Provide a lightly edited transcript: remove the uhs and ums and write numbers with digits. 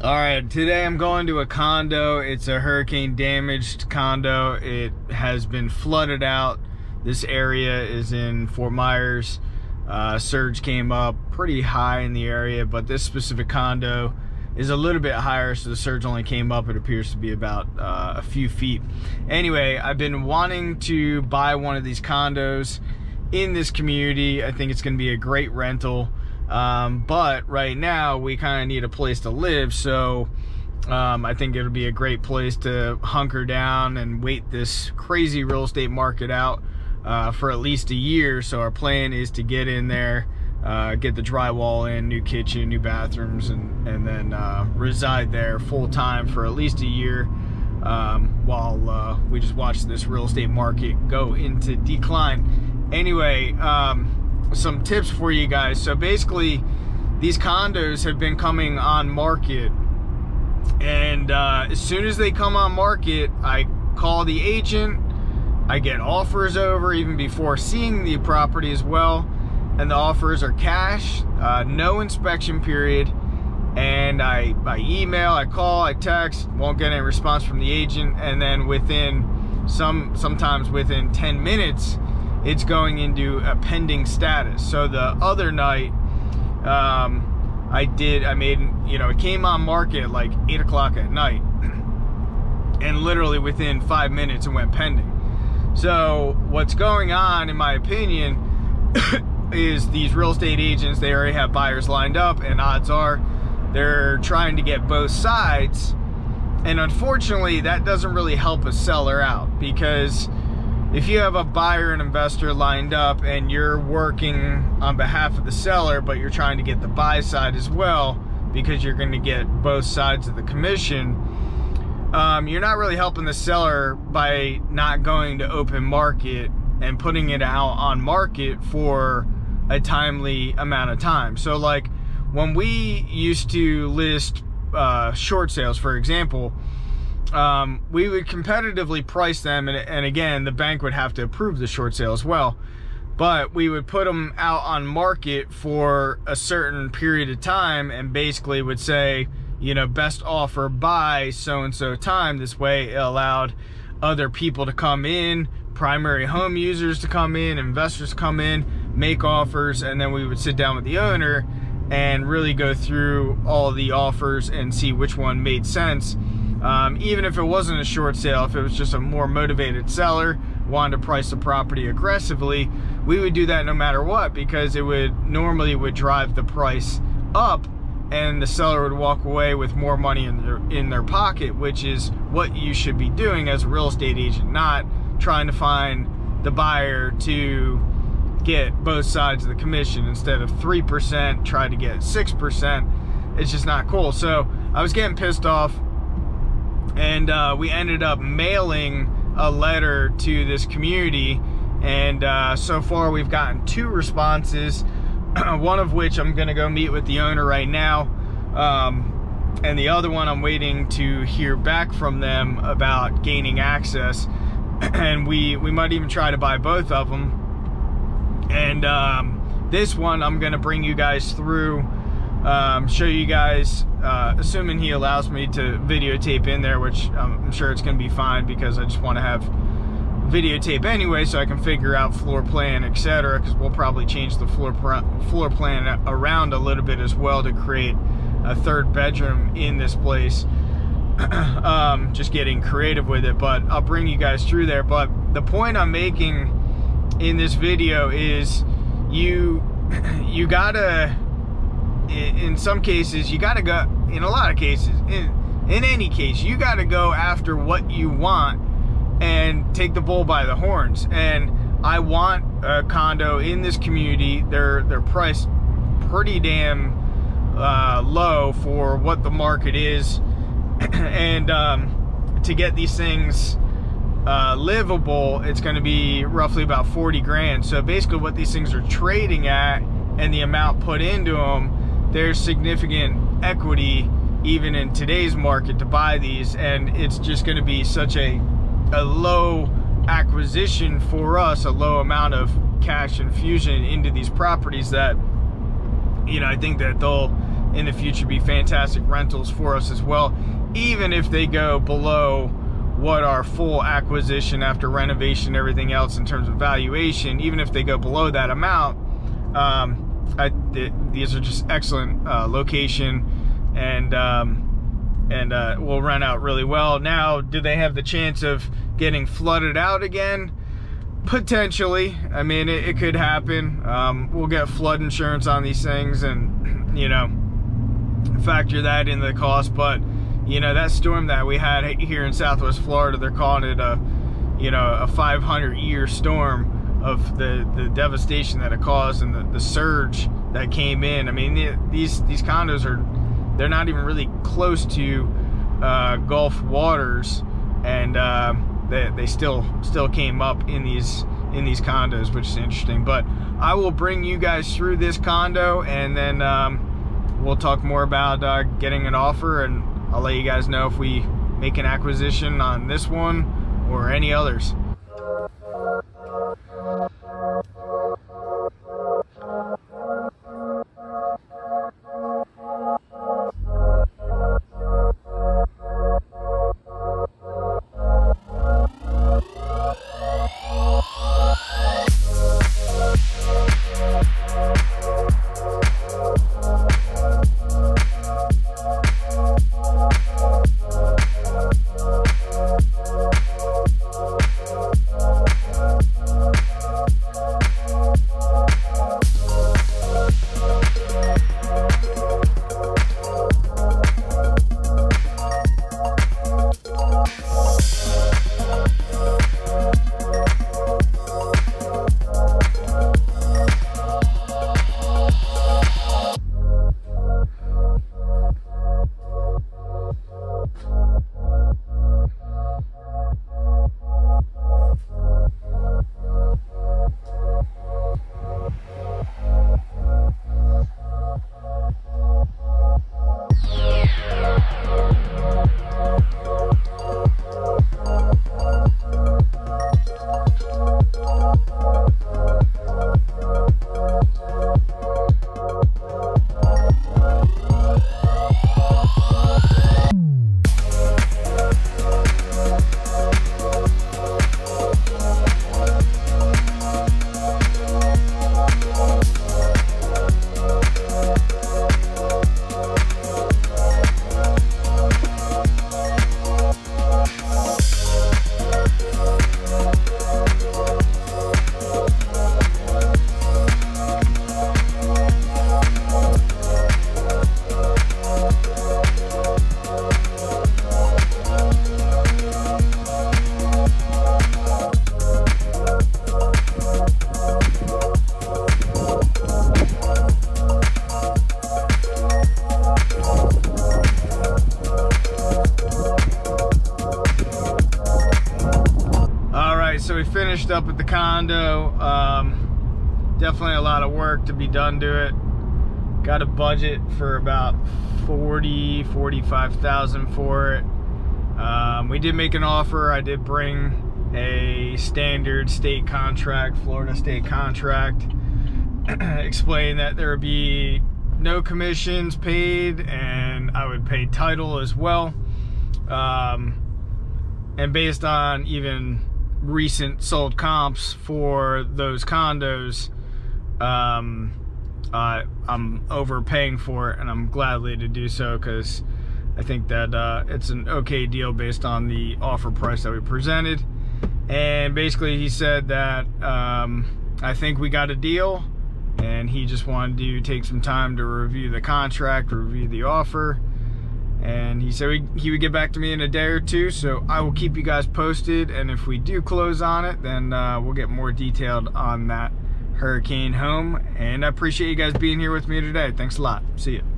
Alright, today I'm going to a condo. It's a hurricane damaged condo. It has been flooded out. This area is in Fort Myers. Surge came up pretty high in the area, but this specific condo is a little bit higher, so the surge only came up, it appears to be about a few feet. Anyway, I've been wanting to buy one of these condos in this community. I think it's going to be a great rental. But right now we kind of need a place to live, so I think it'll be a great place to hunker down and wait this crazy real estate market out for at least a year. So our plan is to get in there, get the drywall in, new kitchen, new bathrooms, and then reside there full time for at least a year while we just watch this real estate market go into decline. Anyway, some tips for you guys. So basically, these condos have been coming on market, and as soon as they come on market, I call the agent, I get offers over even before seeing the property as well, and the offers are cash, no inspection period, and I email, I call, I text, won't get any response from the agent, and then within sometimes within 10 minutes it's going into a pending status. So the other night, it came on market at like 8 o'clock at night, and literally within 5 minutes it went pending. So what's going on, in my opinion, is these real estate agents, they already have buyers lined up, and odds are they're trying to get both sides. And unfortunately, that doesn't really help a seller out, because if you have a buyer and investor lined up and you're working on behalf of the seller, but you're trying to get the buy side as well, because you're going to get both sides of the commission, you're not really helping the seller by not going to open market and putting it out on market for a timely amount of time. So like when we used to list short sales, for example, we would competitively price them, and again, the bank would have to approve the short sale as well, but we would put them out on market for a certain period of time and basically would say, you know, best offer by so-and-so time. This way it allowed other people to come in, primary home users to come in, investors to come in, make offers, and then we would sit down with the owner and really go through all the offers and see which one made sense. Even if it wasn't a short sale, if it was just a more motivated seller wanted to price the property aggressively, we would do that no matter what, because it would normally drive the price up, and the seller would walk away with more money in their pocket, which is what you should be doing as a real estate agent, not trying to find the buyer to get both sides of the commission. Instead of 3%, try to get 6%. It's just not cool. So I was getting pissed off, and we ended up mailing a letter to this community, and so far we've gotten 2 responses, one of which I'm gonna go meet with the owner right now, and the other one I'm waiting to hear back from them about gaining access, and we might even try to buy both of them. And this one I'm gonna bring you guys through, show you guys, assuming he allows me to videotape in there, which I'm sure it's gonna be fine, because I just want to have videotape anyway so I can figure out floor plan, etc., because we'll probably change the floor plan around a little bit as well to create a 3rd bedroom in this place. Just getting creative with it, but I'll bring you guys through there. But the point I'm making in this video is you gotta, in some cases, you gotta go, in a lot of cases, in any case, you gotta go after what you want and take the bull by the horns. And I want a condo in this community. They're priced pretty damn low for what the market is, and to get these things livable, it's going to be roughly about 40 grand. So basically what these things are trading at and the amount put into them, there's significant equity even in today's market to buy these, and it's just going to be such a low acquisition for us, a low amount of cash infusion into these properties, that, you know, I think that they'll in the future be fantastic rentals for us as well, even if they go below what our full acquisition after renovation and everything else in terms of valuation. Even if they go below that amount, these are just excellent location, and will rent out really well. Now, do they have the chance of getting flooded out again? Potentially. I mean, it could happen. We'll get flood insurance on these things, and you know, factor that into the cost. But you know, that storm that we had here in Southwest Florida, they're calling it a 500-year storm of the devastation that it caused, and the surge that came in. I mean, these condos they're not even really close to Gulf waters, and they still came up in these condos, which is interesting. But I will bring you guys through this condo, and then we'll talk more about getting an offer, and I'll let you guys know if we make an acquisition on this one or any others. So we finished up at the condo. Definitely a lot of work to be done to it. Got a budget for about $45,000 for it. We did make an offer. I did bring a standard state contract, Florida state contract, explain that there would be no commissions paid, and I would pay title as well. And based on even recent sold comps for those condos, I'm overpaying for it, and I'm gladly to do so, because I think that it's an okay deal based on the offer price that we presented. And basically he said that I think we got a deal, and he just wanted to take some time to review the contract, review the offer, and he said he would get back to me in a day or two. So I will keep you guys posted, and if we do close on it, then we'll get more detailed on that hurricane home. And I appreciate you guys being here with me today. Thanks a lot. See you.